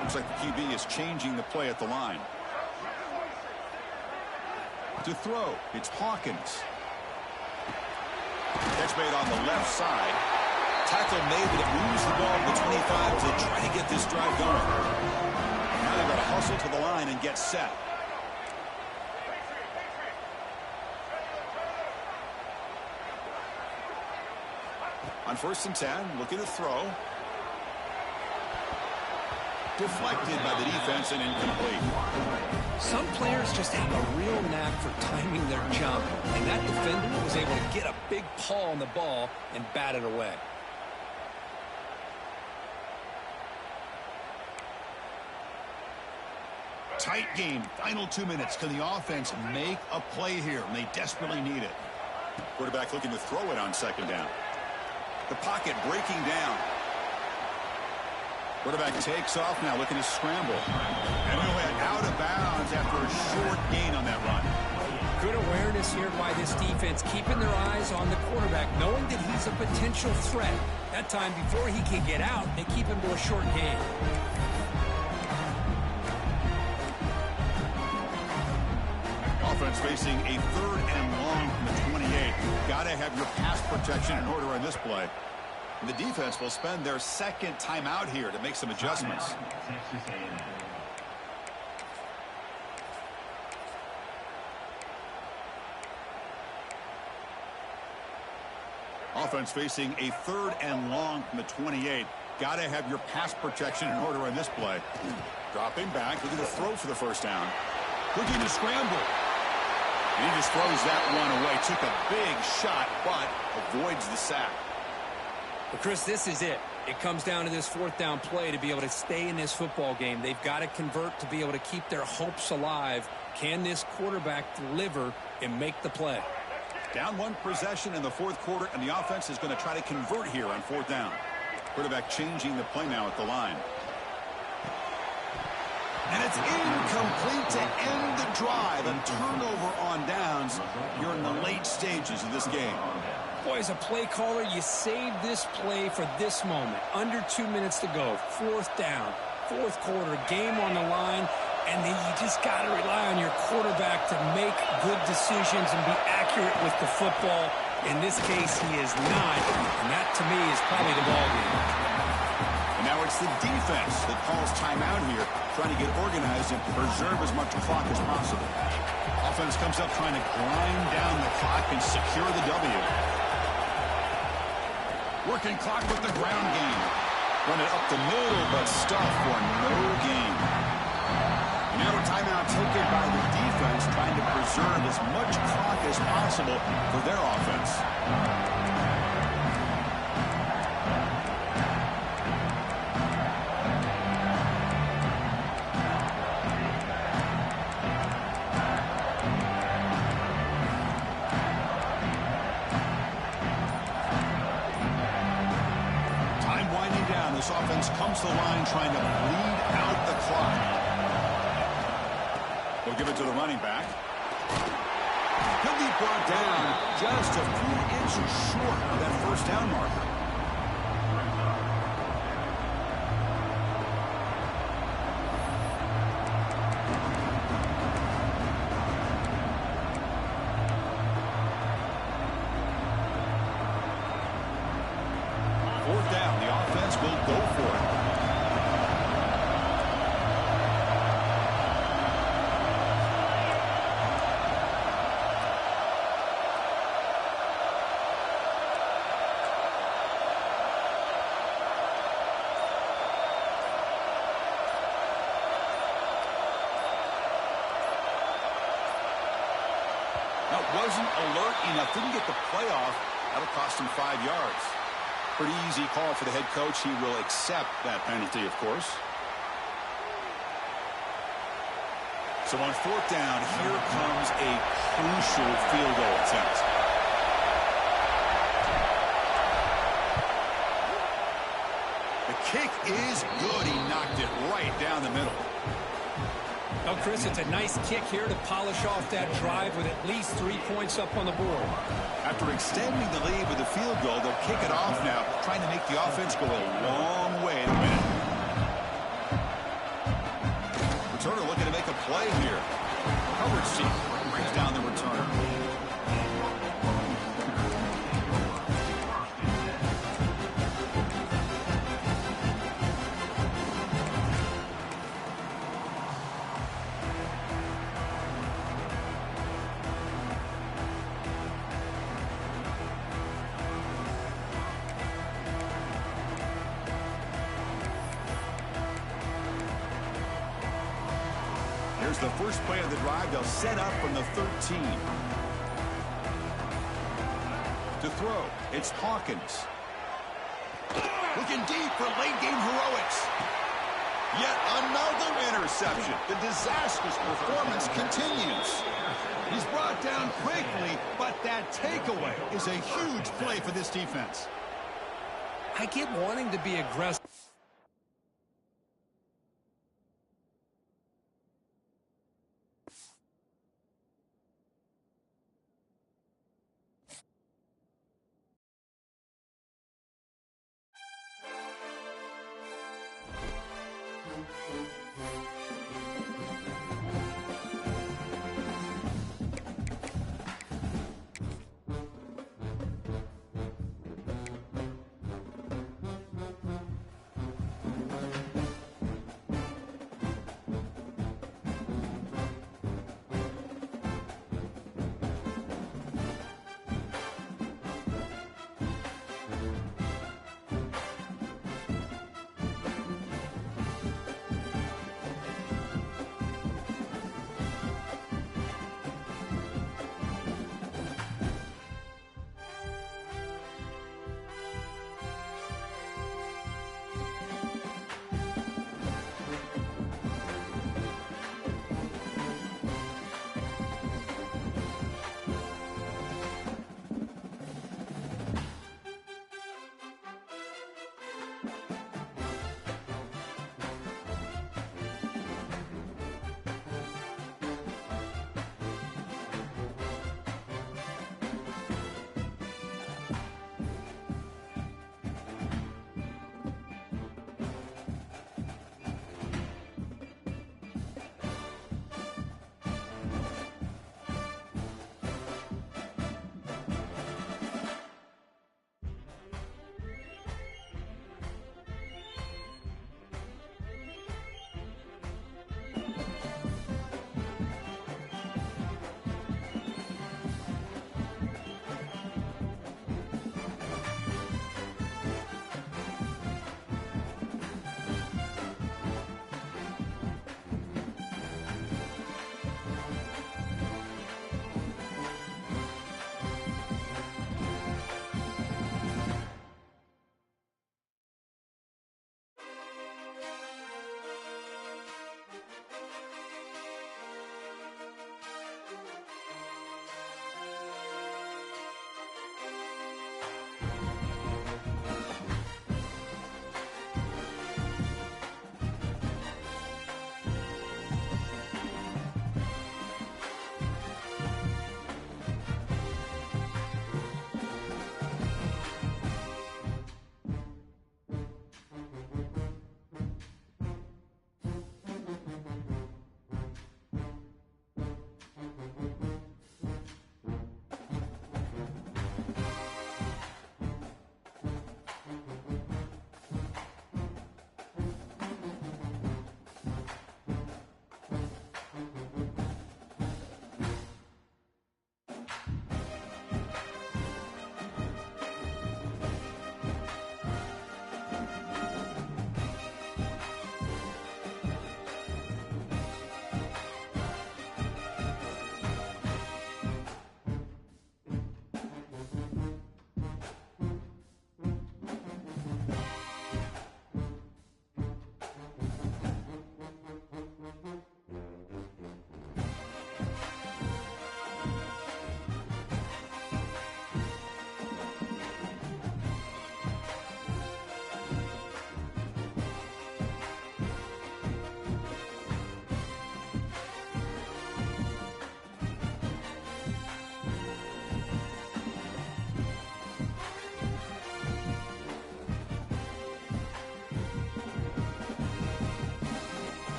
Looks like the QB is changing the play at the line. To throw, it's Hawkins. Catch made on the left side. Tackle made, but it moves the ball to the 25 to try to get this drive going. Now they've got to hustle to the line and get set. On 1st and 10, looking to throw. Deflected by the defense and incomplete. Some players just have a real knack for timing their jump, and that defender was able to get a big paw on the ball and bat it away. Tight game. Final 2 minutes. Can the offense make a play here? And they desperately need it. Quarterback looking to throw it on 2nd down. The pocket breaking down. Quarterback takes off now, looking to scramble. And he'll head out of bounds after a short gain on that run. Good awareness here by this defense, keeping their eyes on the quarterback, knowing that he's a potential threat. That time, before he can get out, they keep him to a short game. Offense facing a 3rd and long from the 28. Got to have your pass protection in order on this play. And the defense will spend their 2nd timeout here to make some adjustments. Offense facing a 3rd and long from the 28. Got to have your pass protection in order on this play. Dropping back, looking to throw for the 1st down. Looking to scramble. And he just throws that one away. Took a big shot, but avoids the sack. But Chris, this is it. It comes down to this 4th down play to be able to stay in this football game. They've got to convert to be able to keep their hopes alive. Can this quarterback deliver and make the play? Down 1 possession in the 4th quarter, and the offense is going to try to convert here on 4th down. Quarterback changing the play now at the line. And it's incomplete to end the drive. And turnover on downs. You're in the late stages of this game. Boy, as a play caller, you save this play for this moment. Under 2 minutes to go. 4th down. 4th quarter. Game on the line. And then you just got to rely on your quarterback to make good decisions and be accurate with the football. In this case, he is not. And that, to me, is probably the ballgame. And now it's the defense that calls timeout here, trying to get organized and preserve as much clock as possible. Offense comes up trying to grind down the clock and secure the W. Working clock with the ground game. Run it up the middle, but stuff for no gain. Now a timeout taken by the defense, trying to preserve as much clock as possible for their offense. Time winding down. This offense comes to the line trying to bleed out the clock. We'll give it to the running back. He'll be brought down just a few inches short of that 1st down marker. Fourth down, the offense will go for it. Wasn't alert enough, didn't get the play off. That'll cost him 5 yards. Pretty easy call for the head coach. He will accept that penalty, of course. So on 4th down, here comes a crucial field goal attempt. The kick is good. He knocked it right down the middle. Well, Chris, it's a nice kick here to polish off that drive with at least 3 points up on the board. After extending the lead with a field goal, they'll kick it off now, trying to make the offense go a long way to win it. Returner looking to make a play here. Coverage team brings down the returner. Here's the first play of the drive. They'll set up from the 13. To throw, it's Hawkins. Looking deep for late-game heroics. Yet another interception. The disastrous performance continues. He's brought down quickly, but that takeaway is a huge play for this defense. I get wanting to be aggressive.